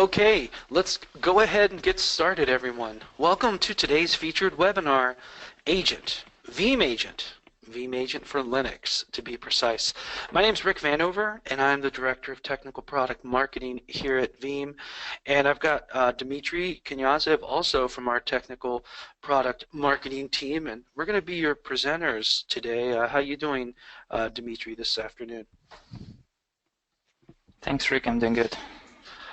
Okay, let's go ahead and get started, everyone. Welcome to today's featured webinar, Agent, Veeam Agent, Veeam Agent for Linux, to be precise. My name is Rick Vanover, and I'm the Director of Technical Product Marketing here at Veeam. And I've got Dmitry Knyazev also from our Technical Product Marketing team, and we're going to be your presenters today. How you doing, Dmitry, this afternoon? Thanks, Rick. I'm doing good.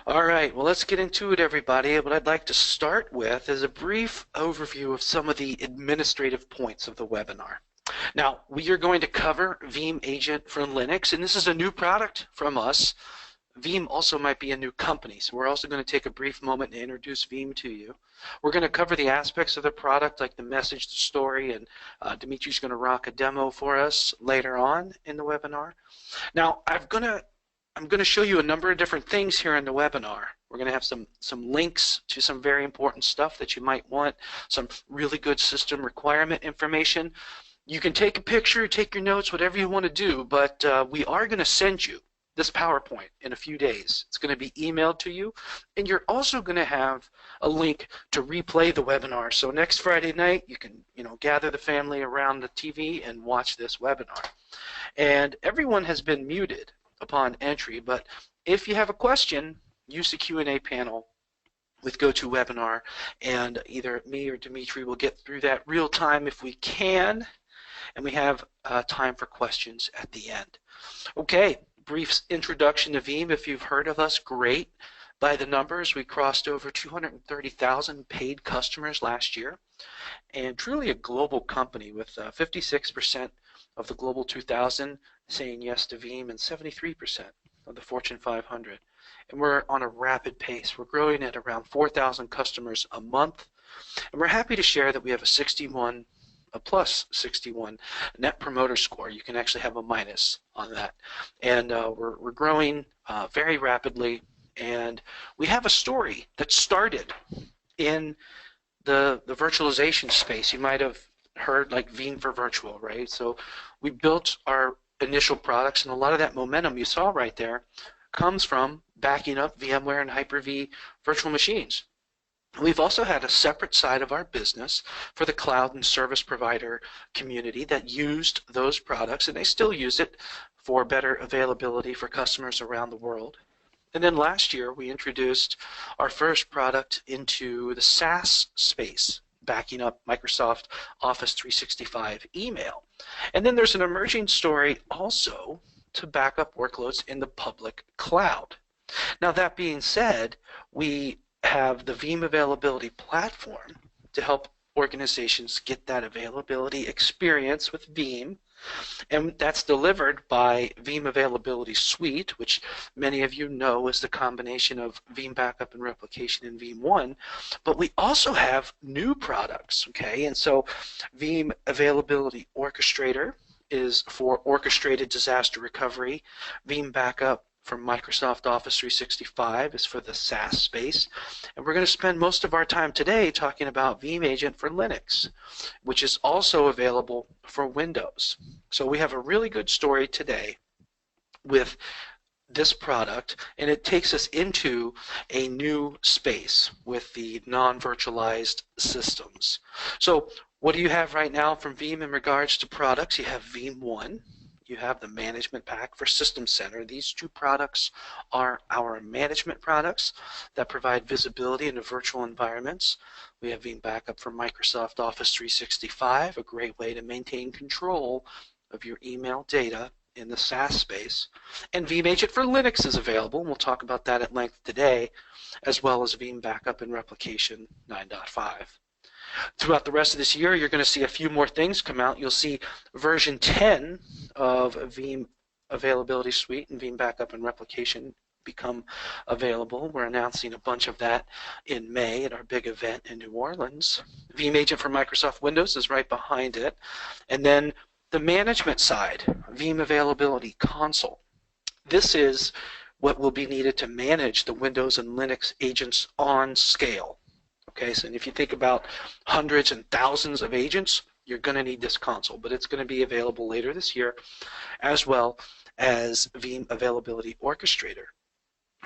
All right, well, let's get into it, everybody. What I'd like to start with is a brief overview of some of the administrative points of the webinar. Now, we are going to cover Veeam Agent for Linux, and this is a new product from us. Veeam also might be a new company, so we're also going to take a brief moment to introduce Veeam to you. We're going to cover the aspects of the product, like the message, the story, and Dimitri's going to rock a demo for us later on in the webinar. Now, I'm going to show you a number of different things here in the webinar. We're going to have some links to some very important stuff that you might want, some really good system requirement information. You can take a picture, take your notes, whatever you want to do, but we are going to send you this PowerPoint in a few days. It's going to be emailed to you, and you're also going to have a link to replay the webinar. So next Friday night, you can gather the family around the TV and watch this webinar. And everyone has been muted upon entry, but if you have a question, use the Q&A panel with GoToWebinar, and either me or Dmitry will get through that real time if we can, and we have time for questions at the end. Okay, brief introduction to Veeam. If you've heard of us, great. By the numbers, we crossed over 230,000 paid customers last year, and truly a global company with 56% of the Global 2000 saying yes to Veeam and 73% of the Fortune 500. And we're on a rapid pace. We're growing at around 4,000 customers a month. And we're happy to share that we have a plus 61 Net Promoter Score. You can actually have a minus on that. And we're growing very rapidly. And we have a story that started in the virtualization space. You might have heard like Veeam for Virtual, right? So we built our initial products, and a lot of that momentum you saw right there comes from backing up VMware and Hyper-V virtual machines. We've also had a separate side of our business for the cloud and service provider community that used those products, and they still use it for better availability for customers around the world. And then last year, we introduced our first product into the SaaS space, backing up Microsoft Office 365 email. And then there's an emerging story also to back up workloads in the public cloud. Now, that being said, we have the Veeam Availability Platform to help organizations get that availability experience with Veeam. And that's delivered by Veeam Availability Suite, which many of you know is the combination of Veeam Backup and Replication in Veeam 1. But we also have new products, okay? And so Veeam Availability Orchestrator is for orchestrated disaster recovery. Veeam Backup from Microsoft Office 365 is for the SaaS space. And we're going to spend most of our time today talking about Veeam Agent for Linux, which is also available for Windows. So we have a really good story today with this product, and it takes us into a new space with the non-virtualized systems. So what do you have right now from Veeam in regards to products? You have Veeam 1. You have the management pack for System Center. These two products are our management products that provide visibility into virtual environments. We have Veeam Backup for Microsoft Office 365, a great way to maintain control of your email data in the SaaS space. And Veeam Agent for Linux is available, and we'll talk about that at length today, as well as Veeam Backup and Replication 9.5. Throughout the rest of this year, you're going to see a few more things come out. You'll see version 10 of Veeam Availability Suite and Veeam Backup and Replication become available. We're announcing a bunch of that in May at our big event in New Orleans. Veeam Agent for Microsoft Windows is right behind it. And then the management side, Veeam Availability Console. This is what will be needed to manage the Windows and Linux agents on scale. Okay, so if you think about hundreds and thousands of agents, you're going to need this console, but it's going to be available later this year, as well as Veeam Availability Orchestrator.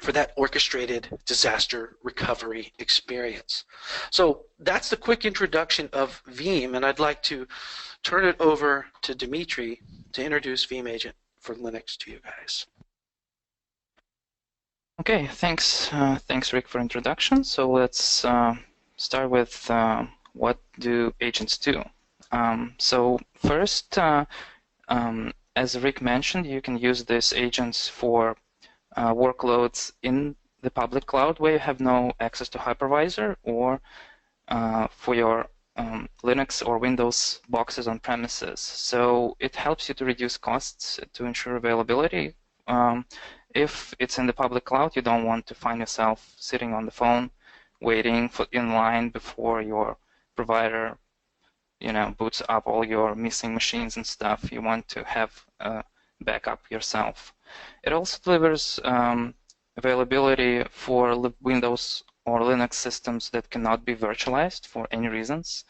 for that orchestrated disaster recovery experience. So that's the quick introduction of Veeam, and I'd like to turn it over to Dimitri to introduce Veeam Agent for Linux to you guys. Okay, thanks, Rick, for introduction. So let's start with what do agents do. So first, as Rick mentioned, you can use these agents for workloads in the public cloud where you have no access to hypervisor, or for your Linux or Windows boxes on premises. So it helps you to reduce costs to ensure availability. If it's in the public cloud, you don't want to find yourself sitting on the phone waiting in line before your provider boots up all your missing machines and stuff. You want to have a backup yourself. It also delivers availability for Windows or Linux systems that cannot be virtualized for any reasons.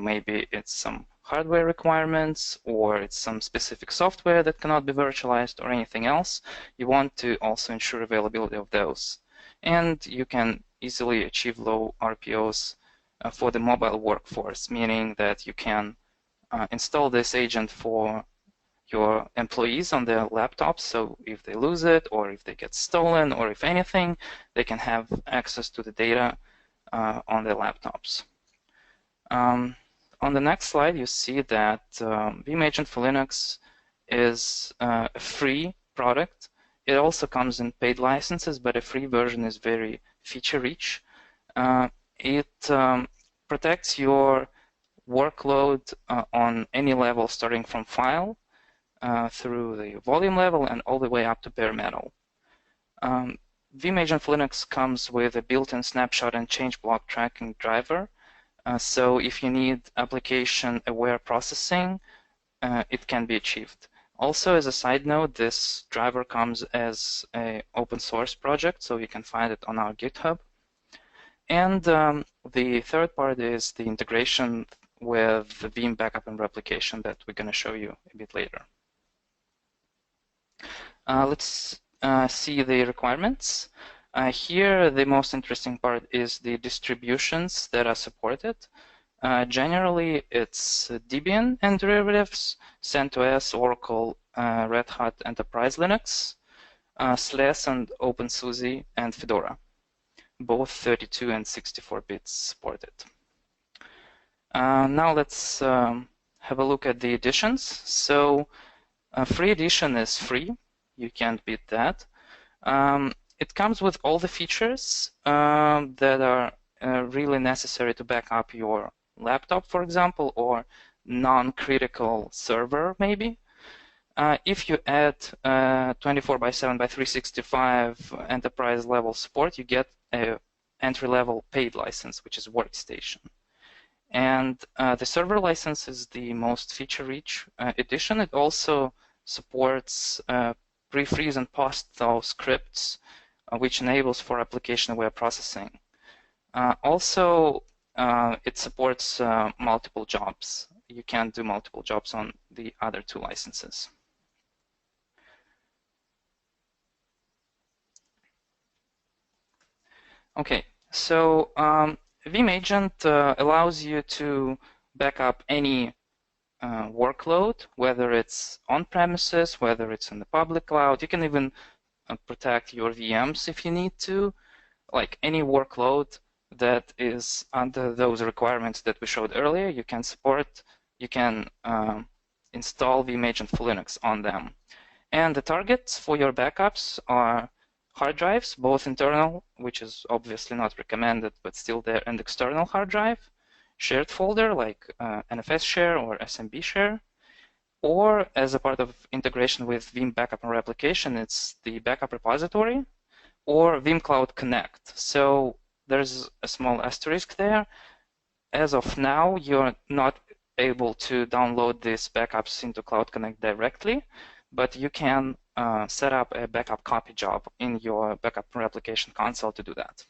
Maybe it's some hardware requirements, or it's some specific software that cannot be virtualized, or anything else. You want to also ensure availability of those. And you can easily achieve low RPOs for the mobile workforce, meaning that you can install this agent for your employees on their laptops, so if they lose it, or if they get stolen, or if anything, they can have access to the data on their laptops. On the next slide, you see that Veeam Agent for Linux is a free product. It also comes in paid licenses, but a free version is very feature-rich. It protects your workload on any level, starting from file through the volume level and all the way up to bare metal. Veeam Agent for Linux comes with a built-in snapshot and change block tracking driver. So if you need application-aware processing, it can be achieved. Also, as a side note, this driver comes as an open source project, so you can find it on our GitHub. And the third part is the integration with the Veeam backup and replication that we're going to show you a bit later. Let's see the requirements. Here, the most interesting part is the distributions that are supported. Generally, it's Debian and derivatives, CentOS, Oracle, Red Hat Enterprise Linux, SLES and OpenSUSE, and Fedora, both 32 and 64 bits supported. Now let's have a look at the editions. So free edition is free. You can't beat that. It comes with all the features that are really necessary to back up your laptop, for example, or non-critical server, maybe. If you add 24/7 by 365 enterprise level support, you get a entry-level paid license, which is Workstation. And the server license is the most feature-rich edition. It also supports pre-freeze and post-thaw scripts, which enables for application-aware processing. Also, it supports multiple jobs. You can't do multiple jobs on the other two licenses. Okay, so Veeam Agent allows you to back up any workload, whether it's on-premises, whether it's in the public cloud. You can even protect your VMs if you need to, like any workload that is under those requirements that we showed earlier. You can support, you can install Veeam Agent for Linux on them. And the targets for your backups are hard drives, both internal, which is obviously not recommended, but still there, and external hard drive, shared folder like NFS share or SMB share, or as a part of integration with Veeam backup and replication, it's the backup repository or Veeam Cloud Connect. So there's a small asterisk there. As of now, you're not able to download these backups into Cloud Connect directly, but you can set up a backup copy job in your backup replication console to do that.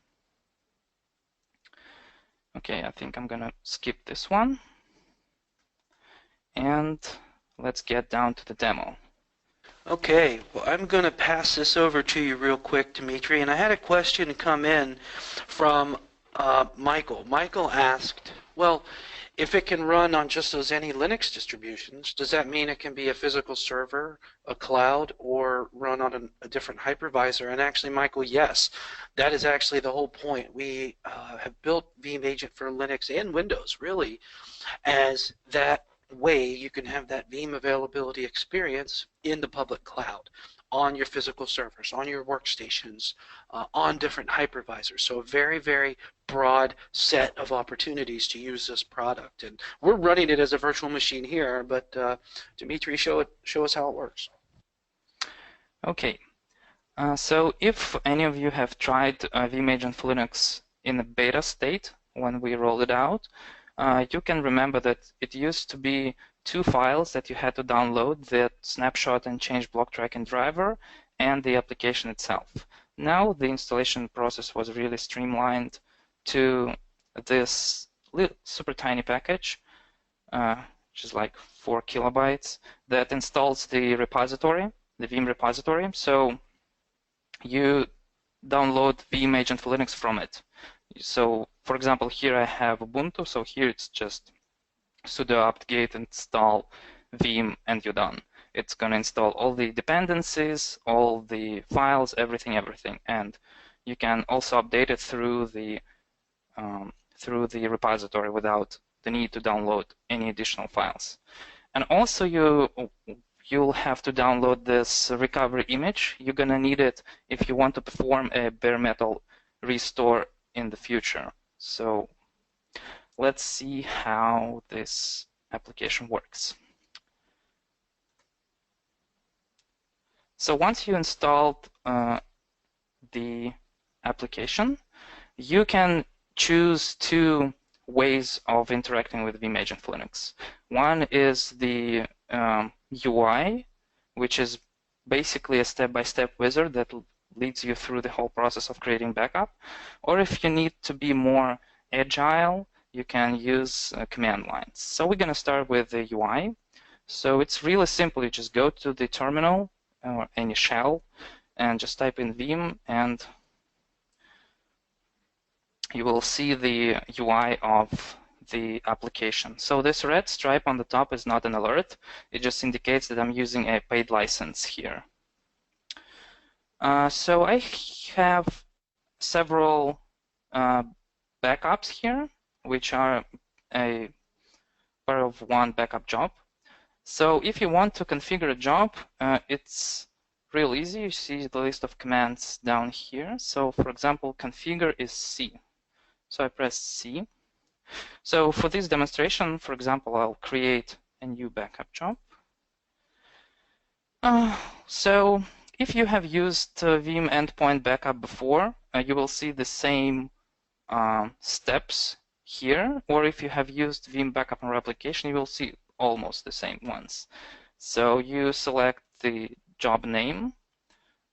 Okay, I think I'm gonna skip this one. And let's get down to the demo. Okay, well, I'm going to pass this over to you real quick, Dimitri. And I had a question come in from Michael. Michael asked, well, if it can run on just those any Linux distributions, does that mean it can be a physical server, a cloud, or run on a different hypervisor? And actually, Michael, yes, that is actually the whole point. We have built Veeam Agent for Linux and Windows, really, as that way you can have that Veeam availability experience in the public cloud, on your physical servers, on your workstations, on different hypervisors. So a very, very broad set of opportunities to use this product. And we're running it as a virtual machine here, but Dimitri, show us how it works. Okay, so if any of you have tried Veeam Agent for Linux in a beta state when we rolled it out, you can remember that it used to be two files that you had to download, the snapshot and change block tracking driver and the application itself. Now the installation process was really streamlined to this super tiny package, which is like 4 kilobytes, that installs the repository, the Veeam repository. So you download Veeam Agent for Linux from it. So, for example, here I have Ubuntu, so here it's just sudo apt-get install Veeam and you're done. It's going to install all the dependencies, all the files, everything, and you can also update it through the repository without the need to download any additional files. And also you'll have to download this recovery image. You're going to need it if you want to perform a bare metal restore in the future. So let's see how this application works. So once you installed the application, you can choose two ways of interacting with Veeam Agent for Linux. One is the UI, which is basically a step-by-step wizard that leads you through the whole process of creating backup. Or if you need to be more agile, you can use command lines. So we're going to start with the UI. So it's really simple. You just go to the terminal or any shell and just type in Veeam, and you will see the UI of the application. So this red stripe on the top is not an alert. It just indicates that I'm using a paid license here. So I have several backups here, which are a part of one backup job. So if you want to configure a job, it's real easy. You see the list of commands down here. So for example, configure is C. So I press C. So for this demonstration, for example, I'll create a new backup job. So if you have used Veeam endpoint backup before, you will see the same steps here. Or if you have used Veeam backup and replication, you will see almost the same ones. So you select the job name,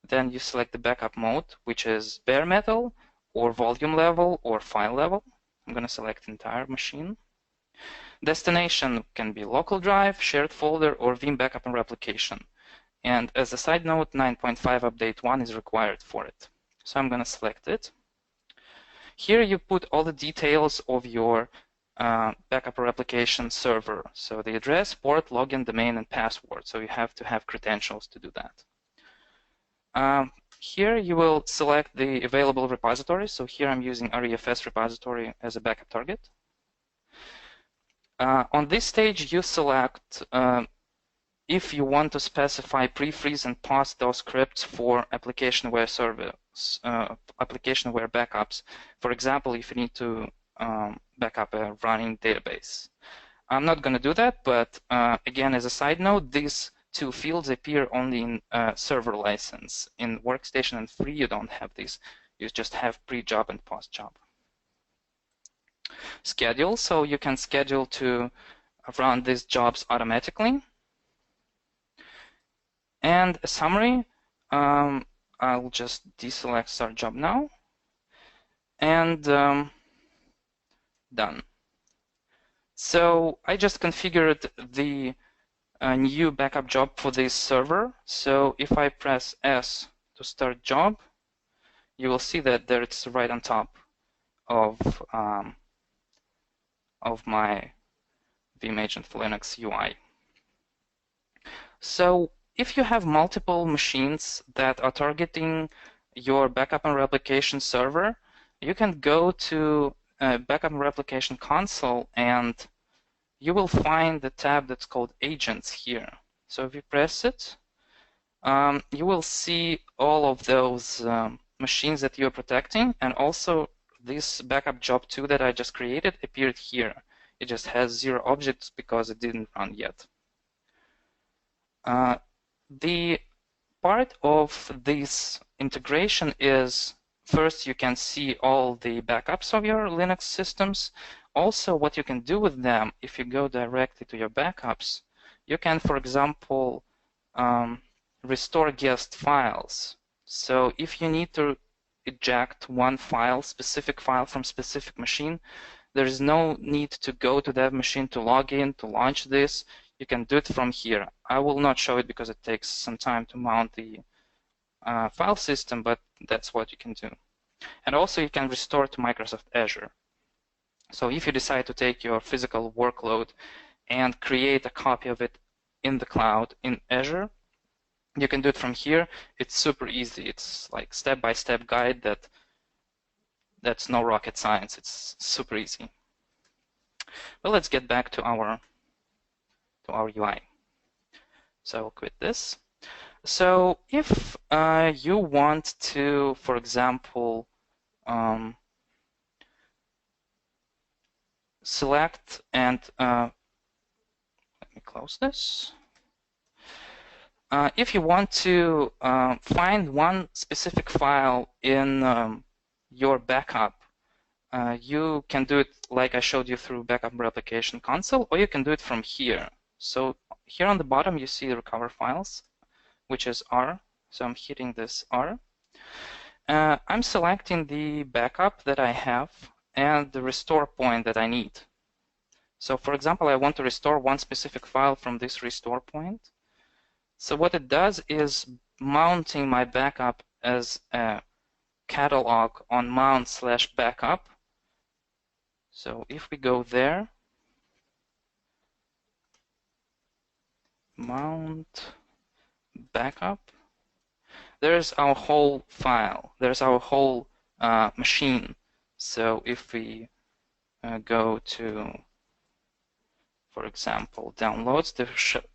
then you select the backup mode, which is bare metal, or volume level, or file level. I'm going to select entire machine. Destination can be local drive, shared folder, or Veeam backup and replication. And as a side note, 9.5 update 1 is required for it. So I'm going to select it. Here you put all the details of your backup or replication server. So the address, port, login, domain, and password. So you have to have credentials to do that. Here you will select the available repository. So here I'm using REFS repository as a backup target. On this stage, you select if you want to specify pre-freeze and pause those scripts for application-aware service, application-aware backups. For example, if you need to back up a running database. I'm not going to do that, but again, as a side note, these two fields appear only in server license. In workstation and free, you don't have these. You just have pre-job and post-job. Schedule, so you can schedule to run these jobs automatically. And a summary, I'll just deselect start job now. And done. So I just configured the a new backup job for this server. So if I press S to start job, you will see that there it's right on top of my Veeam Agent for Linux UI. So if you have multiple machines that are targeting your backup and replication server, you can go to Backup and Replication Console, and you will find the tab that's called Agents here. So if you press it, you will see all of those machines that you're protecting, and also this backup job 2 that I just created appeared here. It just has 0 objects because it didn't run yet. The part of this integration is, first, you can see all the backups of your Linux systems. Also, what you can do with them, if you go directly to your backups, you can, for example, restore guest files. So if you need to eject one file, specific file from specific machine, there is no need to go to that machine to log in, to launch this. You can do it from here. I will not show it because it takes some time to mount the file system, but that's what you can do. And also you can restore to Microsoft Azure. So if you decide to take your physical workload and create a copy of it in the cloud in Azure, you can do it from here. It's super easy. It's like step-by-step guide that's no rocket science. It's super easy. Well, let's get back to our UI. So I'll quit this. So if you want to, for example, select and let me close this. If you want to find one specific file in your backup, you can do it like I showed you through Backup Replication Console, or you can do it from here. So here on the bottom you see Recover Files, which is R. So I'm hitting this R. I'm selecting the backup that I have and the restore point that I need. So for example, I want to restore one specific file from this restore point. So what it does is mounting my backup as a catalog on mount/backup. So if we go there, mount backup, there's our whole file. There's our whole machine. So if we go to, for example, downloads,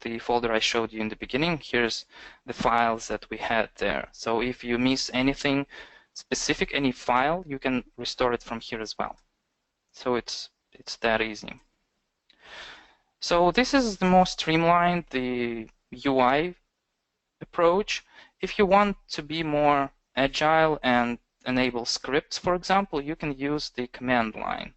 the folder I showed you in the beginning, here's the files that we had there. So if you miss anything specific, any file, you can restore it from here as well. So it's that easy. So this is the most streamlined, the UI approach. If you want to be more agile and enable scripts, for example, you can use the command line.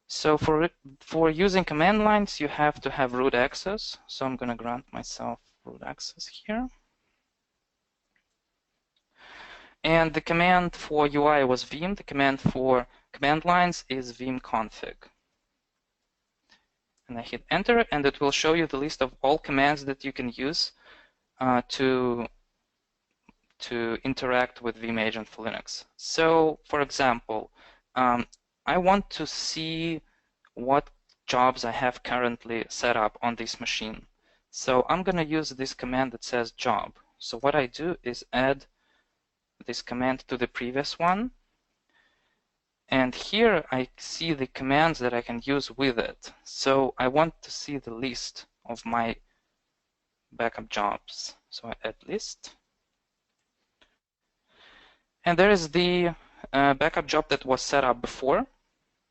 So for using command lines, you have to have root access. So I'm going to grant myself root access here. And the command for UI was Veeam. The command for command lines is Veeam config. And I hit enter, and it will show you the list of all commands that you can use to interact with Veeam Agent for Linux. So, for example, I want to see what jobs I have currently set up on this machine. So I'm going to use this command that says job. So what I do is add this command to the previous one. And here I see the commands that I can use with it. So I want to see the list of my backup jobs. So I add list. And there is the backup job that was set up before.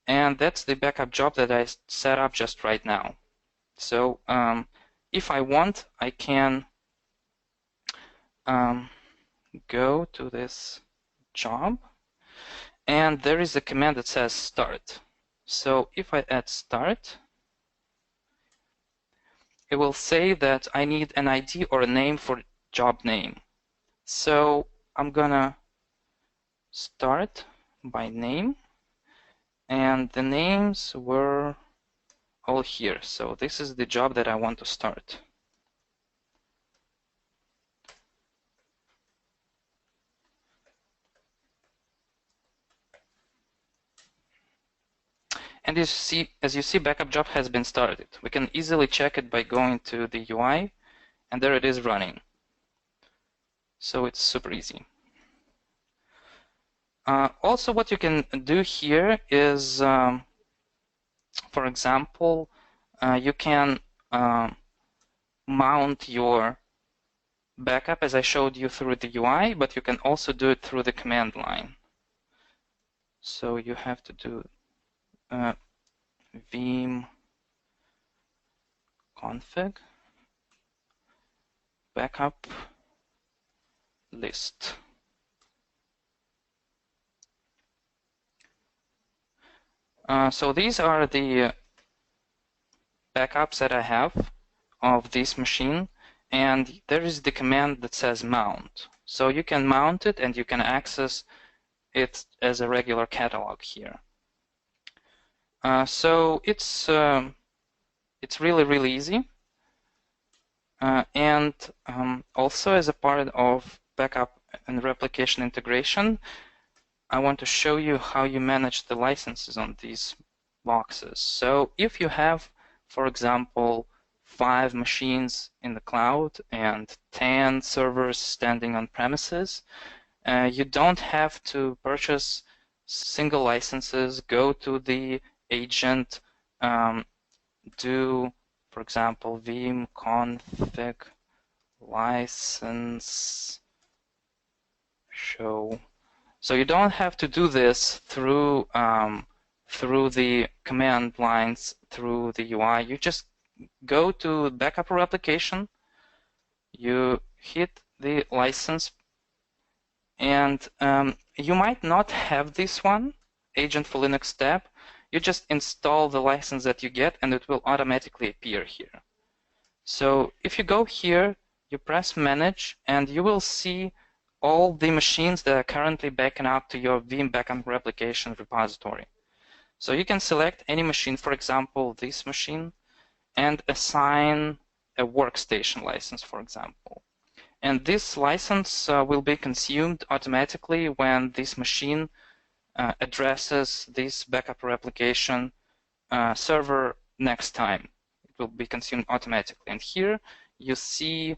And that's the backup job that I set up just right now. So if I want, I can go to this job. And there is a command that says start. So if I add start, it will say that I need an ID or a name for job name. So I'm gonna start by name, and the names were all here. So this is the job that I want to start. And as you see, backup job has been started. We can easily check it by going to the UI, and there it is running. So it's super easy. Also, what you can do here is, for example, you can mount your backup as I showed you through the UI, but you can also do it through the command line. So you have to do Veeam config backup list. So these are the backups that I have of this machine, and there is the command that says mount. So you can mount it and you can access it as a regular catalog here. So it's really easy. And also as a part of backup and replication integration, I want to show you how you manage the licenses on these boxes. So if you have, for example, 5 machines in the cloud and 10 servers standing on premises, you don't have to purchase single licenses, go to the agent, do, for example, Veeam config license show. So you don't have to do this through the command lines through the UI. You just go to backup replication, you hit the license, and you might not have this one, Agent for Linux tab. You just install the license that you get, and it will automatically appear here. So if you go here, you press Manage, and you will see all the machines that are currently backing up to your Veeam backup replication repository. So you can select any machine, for example, this machine, and assign a workstation license, for example. And this license will be consumed automatically when this machine addresses this backup replication server next time. It will be consumed automatically. And here you see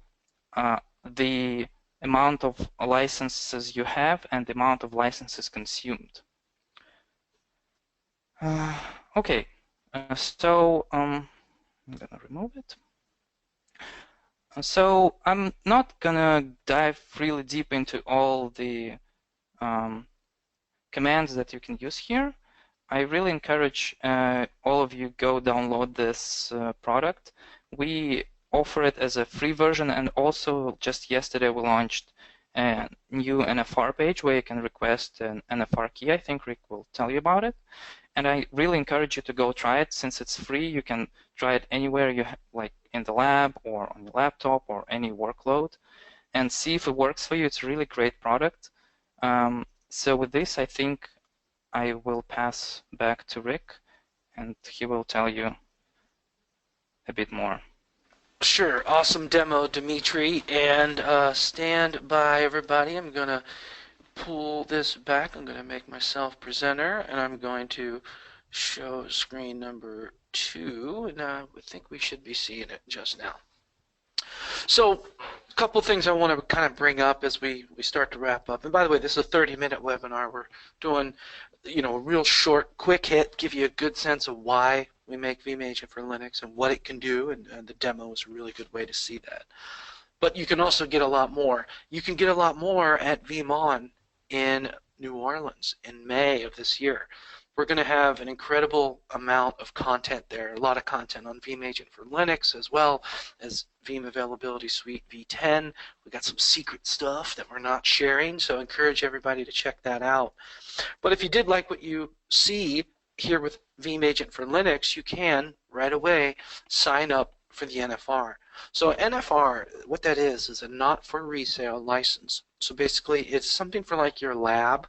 the amount of licenses you have and the amount of licenses consumed. Okay, so I'm gonna remove it. So I'm not gonna dive really deep into all the commands that you can use here. I really encourage all of you go download this product. We offer it as a free version, and also just yesterday we launched a new NFR page where you can request an NFR key. I think Rick will tell you about it. And I really encourage you to go try it. Since it's free, you can try it anywhere you like, in the lab or on your laptop or any workload, and see if it works for you. It's a really great product. So with this, I think I will pass back to Rick, and he will tell you a bit more. Sure, awesome demo, Dimitri, and stand by, everybody. I'm going to pull this back. I'm going to make myself presenter, and I'm going to show screen number 2, and I think we should be seeing it just now. So a couple things I want to kind of bring up as we start to wrap up. And by the way, this is a 30-minute webinar. We're doing, a real short, quick hit, give you a good sense of why we make Veeam Agent for Linux and what it can do, and the demo is a really good way to see that. But you can also get a lot more. You can get a lot more at VeeamON in New Orleans in May of this year. We're going to have an incredible amount of content there, a lot of content on Veeam Agent for Linux, as well as Veeam Availability Suite V10. We got some secret stuff that we're not sharing, so I encourage everybody to check that out. But if you did like what you see here with Veeam Agent for Linux, you can right away sign up for the NFR. So NFR, what that is a not for resale license. So basically it's something for like your lab,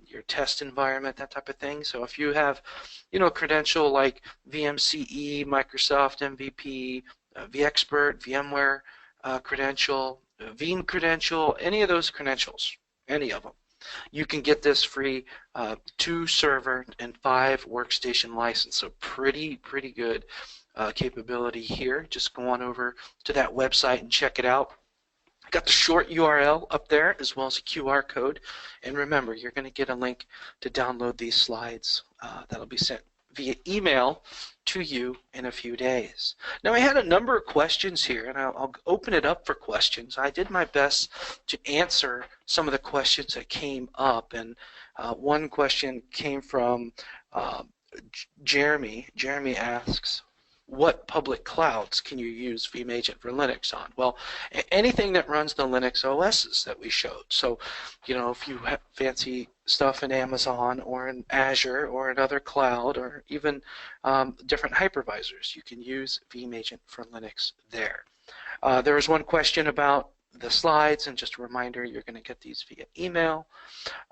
your test environment, that type of thing. So if you have, a credential like VMCE, Microsoft MVP, vExpert, VMware credential, Veeam credential, any of those credentials, any of them, You can get this free 2 server and 5 workstation license. So pretty good capability here. Just go on over to that website and check it out. Got the short URL up there as well as a QR code. And remember, you're going to get a link to download these slides that'll be sent via email to you in a few days. Now, I had a number of questions here, and I'll open it up for questions. I did my best to answer some of the questions that came up, and one question came from Jeremy. Jeremy asks, what public clouds can you use Veeam Agent for Linux on? Well, anything that runs the Linux OSs that we showed. So, you know, if you have fancy stuff in Amazon or in Azure or another cloud or even different hypervisors, you can use Veeam Agent for Linux there. There was one question about the slides, and just a reminder, you're going to get these via email.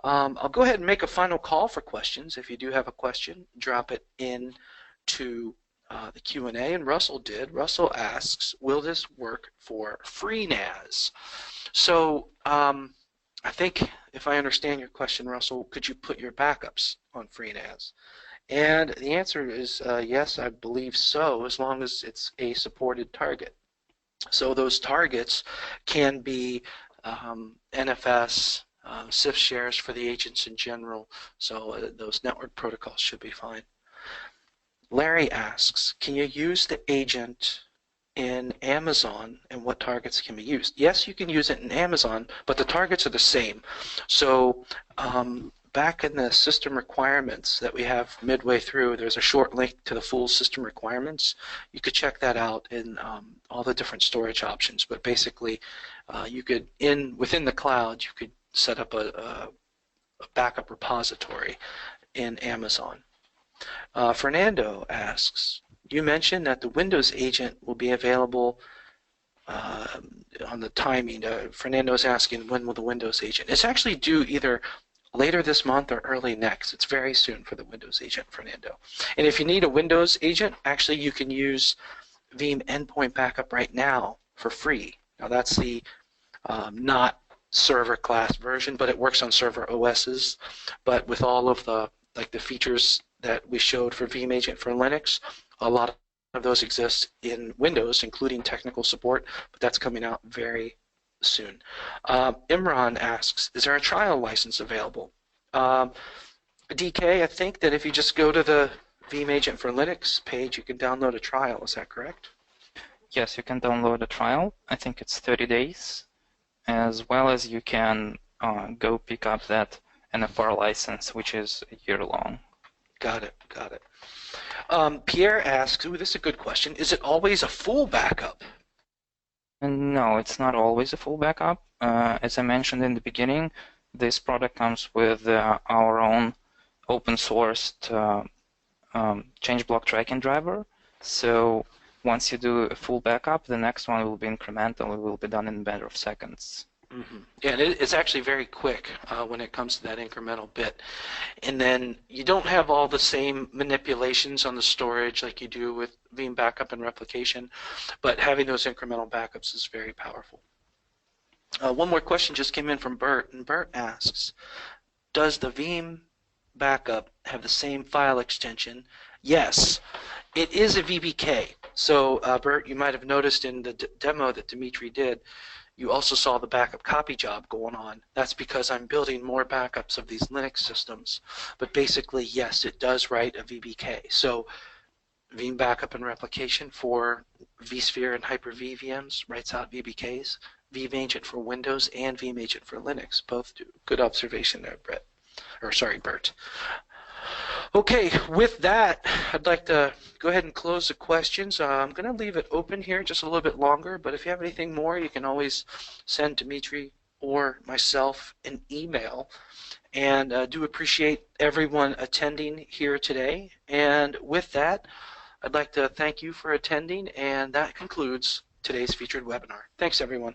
I'll go ahead and make a final call for questions. If you do have a question, drop it in to the Q&A, and Russell did. Russell asks, will this work for FreeNAS? So I think if I understand your question, Russell, could you put your backups on FreeNAS? And the answer is yes, I believe so, as long as it's a supported target. So those targets can be NFS, CIF shares for the agents in general, so those network protocols should be fine. Larry asks, can you use the agent in Amazon and what targets can be used? Yes, you can use it in Amazon, but the targets are the same. So back in the system requirements that we have midway through, there's a short link to the full system requirements. You could check that out in all the different storage options, but basically you could, within the cloud, you could set up a backup repository in Amazon. Fernando asks, you mentioned that the Windows agent will be available on the timing. Fernando's asking, when will the Windows agent? It's actually due either later this month or early next. It's very soon for the Windows agent, Fernando. And if you need a Windows agent, actually you can use Veeam Endpoint Backup right now for free. Now that's the not server class version, but it works on server OSs. But with all of the features that we showed for Veeam Agent for Linux, a lot of those exist in Windows, including technical support, but that's coming out very soon. Imran asks, is there a trial license available? DK, I think that if you just go to the Veeam Agent for Linux page, you can download a trial. Is that correct? Yes, you can download a trial. I think it's 30 days, as well as you can go pick up that NFR license, which is a year long. Got it, got it. Pierre asks, ooh, this is a good question, is it always a full backup? And no, it's not always a full backup. As I mentioned in the beginning, this product comes with our own open sourced change block tracking driver. So once you do a full backup, the next one will be incremental. It will be done in a matter of seconds. Mm-hmm. Yeah, and it's actually very quick when it comes to that incremental bit. And then you don't have all the same manipulations on the storage like you do with Veeam backup and replication, but having those incremental backups is very powerful. One more question just came in from Bert, and Bert asks, does the Veeam backup have the same file extension? Yes, it is a VBK. So Bert, you might have noticed in the demo that Dimitri did, you also saw the backup copy job going on. That's because I'm building more backups of these Linux systems. But basically, yes, it does write a VBK. So Veeam backup and replication for vSphere and Hyper-V VMs writes out VBKs. Veeam Agent for Windows and Veeam Agent for Linux both do. Good observation there, Bert. Okay, with that, I'd like to go ahead and close the questions. I'm going to leave it open here just a little bit longer, but if you have anything more, you can always send Dimitri or myself an email. And do appreciate everyone attending here today. And with that, I'd like to thank you for attending, and that concludes today's featured webinar. Thanks, everyone.